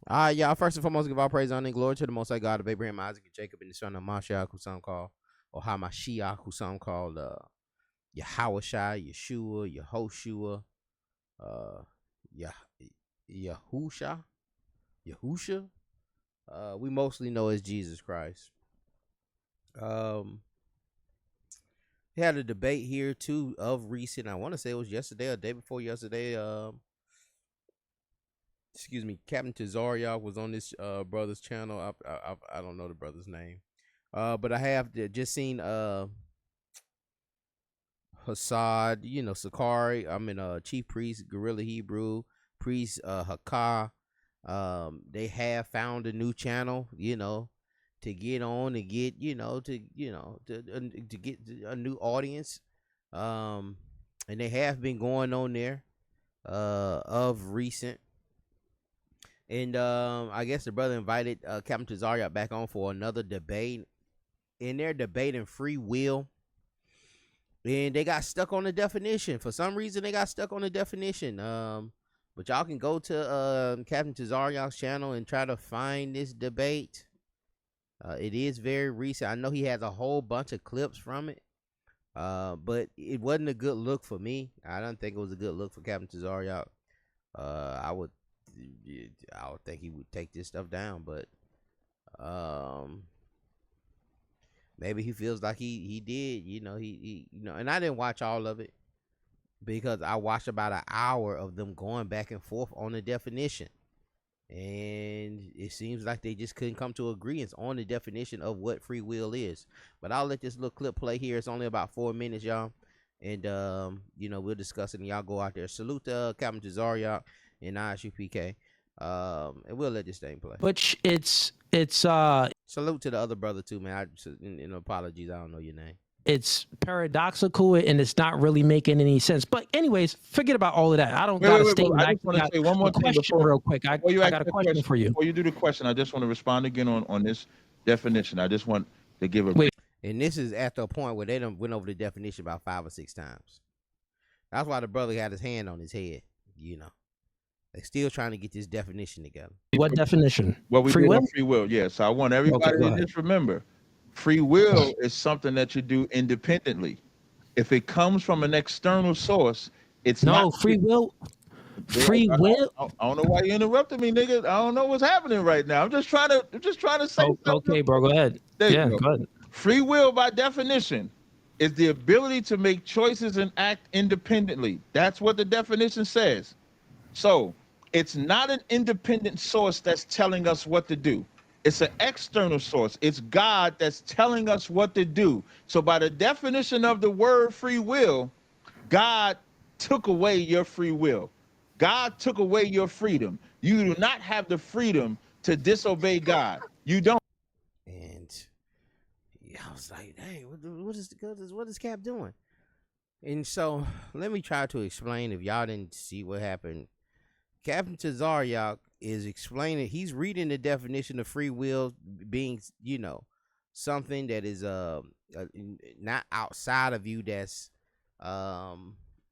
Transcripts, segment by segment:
All right, y'all. First and foremost, give all praise, honor, and glory to the Most High God of Abraham, Isaac, and Jacob, and the son of Mashiach, who some call, or Hamashiach, who some call Yahawashai, Yeshua, Yehoshua, uh, Yah, Yahusha, Yahusha. We mostly know as Jesus Christ. He had a debate here too of recent. I want to say it was yesterday or day before yesterday. Excuse me, Captain Tazaryach was on this brother's channel. I don't know the brother's name, but I have just seen Hassad, Sakari. I mean, Chief Priest, Gorilla Hebrew, Priest Hakah. They have found a new channel, to get on and get, to get a new audience. And they have been going on there of recent. And I guess the brother invited Captain Tazaryach back on for another debate. And they're debating free will. And they got stuck on the definition. For some reason, they got stuck on the definition. But y'all can go to Captain Tazaryach's channel and try to find this debate. It is very recent. I know he has a whole bunch of clips from it. But it wasn't a good look for me. I don't think it was a good look for Captain Tazaryach. I would think he would take this stuff down, but maybe he feels like he did, he and I didn't watch all of it because I watched about an hour of them going back and forth on the definition, and it seems like they just couldn't come to agreement on the definition of what free will is. But I'll let this little clip play here. It's only about 4 minutes, y'all, and we'll discuss it, and y'all go out there. Salute to Captain Tazaryach and ISUPK. And we'll let this thing play. Which it's salute to the other brother too, man. Apologies, I don't know your name. It's paradoxical and it's not really making any sense. But anyways, forget about all of that. I don't got a statement. I just want to say one more thing real quick. I got a question for you. Before you do the question, I just want to respond again on this definition. I just want to give a and this is at the point where they done went over the definition about 5 or 6 times. That's why the brother had his hand on his head, They're still trying to get this definition together. What definition? Well, free will? Free will, yes. I want everybody to just remember, free will is something that you do independently. If it comes from an external source, it's not free will. Free will. I don't know why you interrupted me, nigga. I don't know what's happening right now. I'm just trying to say. Okay, bro. Go ahead. Go ahead. Free will, by definition, is the ability to make choices and act independently. That's what the definition says. So it's not an independent source that's telling us what to do. It's an external source. It's God that's telling us what to do. So by the definition of the word free will, God took away your free will. God took away your freedom. You do not have the freedom to disobey God. You don't. And I was like, dang, what is Cap doing? And so let me try to explain if y'all didn't see what happened. Captain Tazaryach is explaining, he's reading the definition of free will being, something that is not outside of you, that's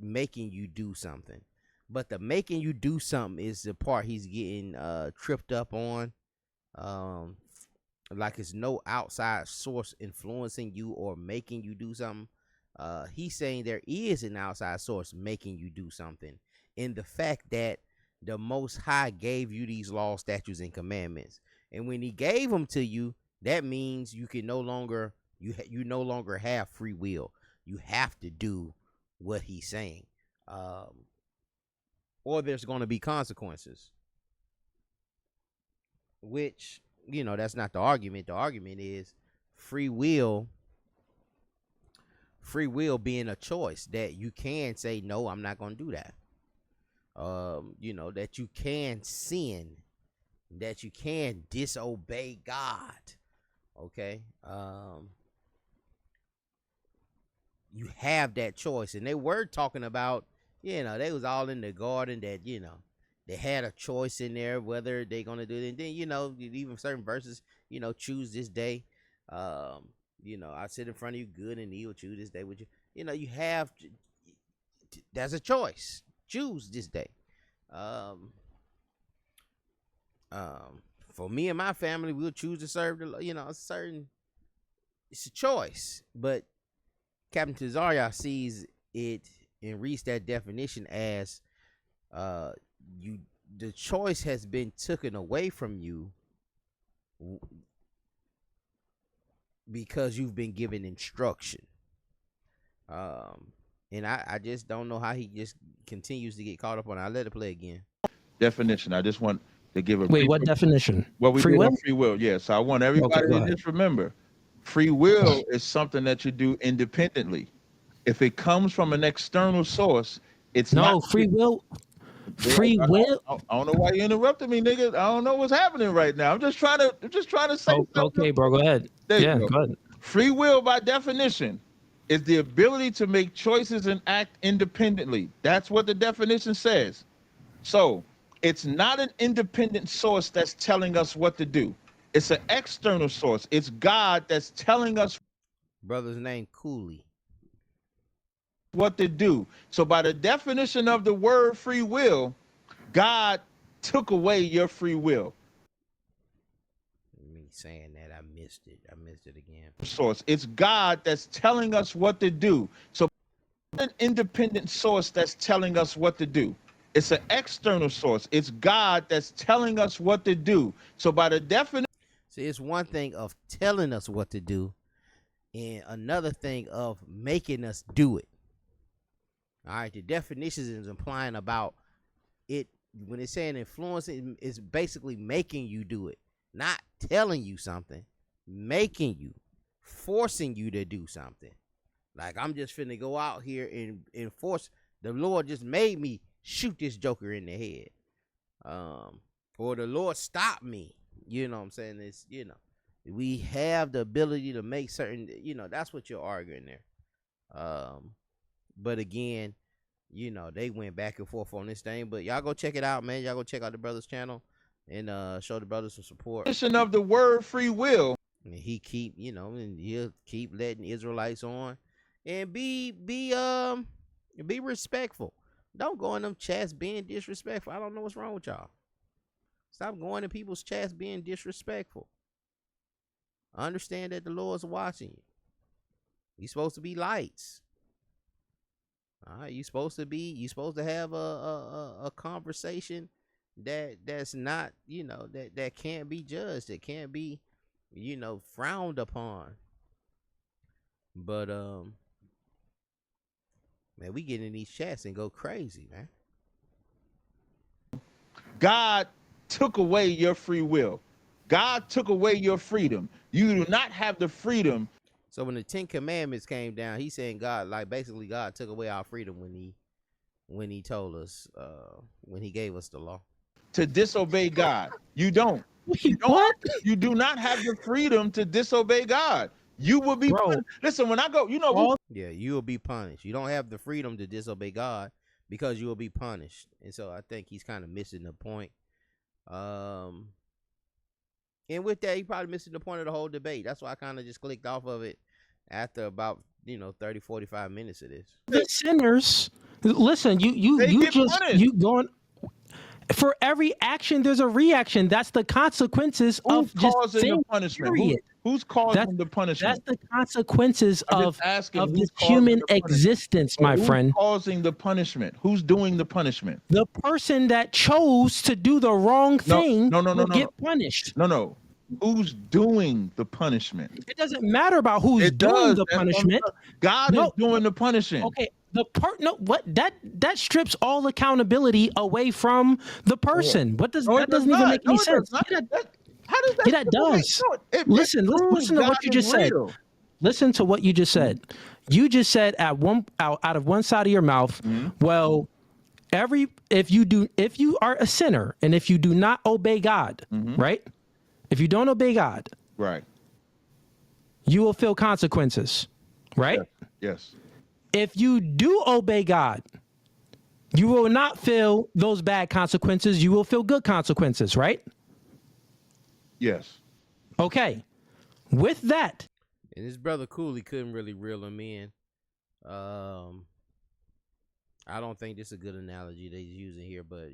making you do something. But the making you do something is the part he's getting tripped up on. Like it's no outside source influencing you or making you do something. He's saying there is an outside source making you do something. In the fact that the Most High gave you these laws, statutes, and commandments, and when He gave them to you, that means you can no longer you no longer have free will. You have to do what He's saying, or there's going to be consequences. Which that's not the argument. The argument is free will. Free will being a choice that you can say no, I'm not going to do that. That you can sin, that you can disobey God. Okay. You have that choice. And they were talking about, they was all in the garden that, they had a choice in there whether they're going to do it. And then, even certain verses, choose this day. I sit in front of you, good and evil, choose this day. Would you, you have, there's a choice. Choose this day. For me and my family, we'll choose to serve the, a certain. It's a choice, but Captain Tazaryach sees it and reads that definition as, you. The choice has been taken away from you because you've been given instruction. And I just don't know how he just continues to get caught up on it. I'll let it play again. Definition. I just want to give a Wait, what definition? What we Free did will? on free will. Yeah. So I want everybody to just remember, free will is something that you do independently. If it comes from an external source, it's not free will. Free will. I don't know why you interrupted me, nigga. I don't know what's happening right now. I'm just trying to say something. Okay, bro, go ahead. There Yeah, you go. go ahead. Free will, by definition, is the ability to make choices and act independently. That's what the definition says. So it's not an independent source that's telling us what to do. It's an external source. It's God that's telling us Brother's name Cooley. What to do. So by the definition of the word free will, God took away your free will. Me saying that, I missed it. I missed it again. Source. It's God that's telling us what to do. So an independent source that's telling us what to do. It's an external source. It's God that's telling us what to do. So by the definition, see, it's one thing of telling us what to do, and another thing of making us do it. All right, the definitions is implying about it when it's saying influence, it's basically making you do it, not telling you something, making you, forcing you to do something. Like, I'm just finna go out here and force. The Lord just made me shoot this joker in the head, or the Lord stopped me. You know what I'm saying? It's, we have the ability to make certain, that's what you're arguing there. But again, they went back and forth on this thing. But y'all go check it out, man. Y'all go check out the brother's channel and show the brothers some support. definition of the word free will. And he keep, and he'll keep letting Israelites on, and be respectful. Don't go in them chats being disrespectful. I don't know what's wrong with y'all. Stop going in people's chats being disrespectful. Understand that the Lord's watching you. You're supposed to be lights. All right, you're supposed to have a conversation that's not, that can't be judged, that can't be, frowned upon. But man, we get in these chats and go crazy, man. God took away your free will. God took away your freedom. You do not have the freedom. So when the 10 Commandments came down, he's saying God, like, basically God took away our freedom when he told us, when he gave us the law. To disobey God. You don't. What? You do not have the freedom to disobey God. You will be punished. Listen, when I go, yeah, you will be punished. You don't have the freedom to disobey God because you will be punished. And so I think he's kind of missing the point. And with that, he probably missing the point of the whole debate. That's why I kind of just clicked off of it after about 30, 45 minutes of this. The sinners, listen, you going for every action, there's a reaction. That's the consequences of just causing the punishment. Who's causing the punishment? That's the consequences of this who's human existence, my friend. Who's causing the punishment? Who's doing the punishment? The person that chose to do the wrong thing will get punished. No. Who's doing the punishment? It doesn't matter about who's doing the punishment. God is doing the punishing. Okay. That strips all accountability away from the person. That doesn't even make any sense. How does that? Yeah, that does. Listen to what you just said. Listen to what you just said. You just said out of one side of your mouth, well, if you are a sinner and if you do not obey God, right? If you don't obey God, right, you will feel consequences, right? Yes. If you do obey God, you will not feel those bad consequences. You will feel good consequences, right? Yes. Okay. With that. And his brother Cooley couldn't really reel him in. I don't think this is a good analogy that he's using here, but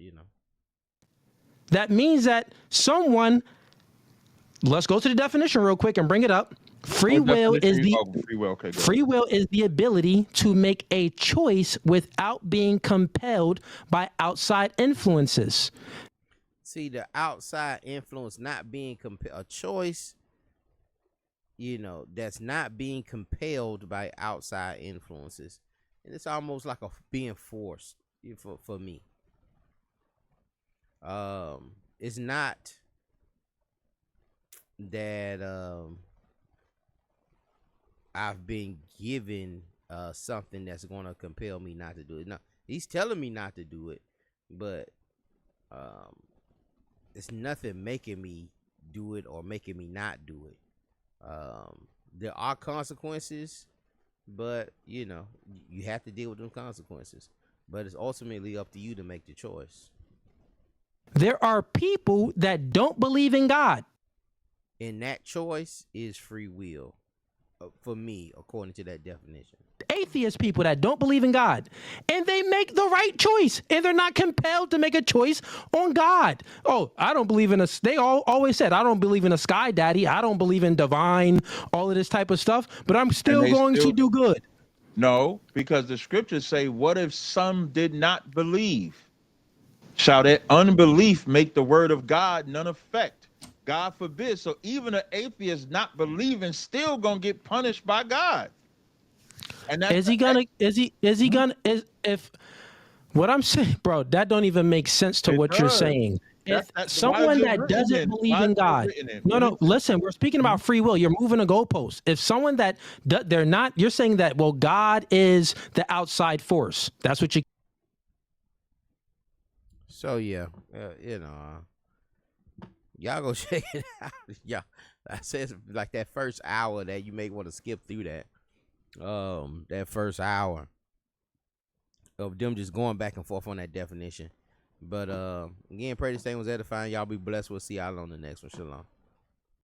That means that someone, let's go to the definition real quick and bring it up. Free will is the ability to make a choice without being compelled by outside influences. See, the outside influence not being a choice, that's not being compelled by outside influences. And it's almost like being forced for me. It's not that I've been given something that's going to compel me not to do it. No, he's telling me not to do it, but it's nothing making me do it or making me not do it. There are consequences, but you have to deal with them consequences. But it's ultimately up to you to make the choice. There are people that don't believe in God, and that choice is free will. For me, according to that definition. Atheist people that don't believe in God, and they make the right choice, and they're not compelled to make a choice on God. Oh, I don't believe in they always said, I don't believe in a sky daddy. I don't believe in divine, all of this type of stuff, but I'm still going to do good. No, because the scriptures say, what if some did not believe? Shall that unbelief make the word of God none effect? God forbid. So even an atheist not believing still gonna get punished by God. And that's if what I'm saying, bro, that don't even make sense to what you're saying. If someone that doesn't believe in God, no, listen, we're speaking about free will. You're moving a goalpost. If someone that they're not, you're saying that, well, God is the outside force. That's what you. So yeah, y'all go check it out. Yeah, I said like that first hour that you may want to skip through that. That first hour of them just going back and forth on that definition. But again, pray this thing was edifying. Y'all be blessed. We'll see y'all on the next one. Shalom.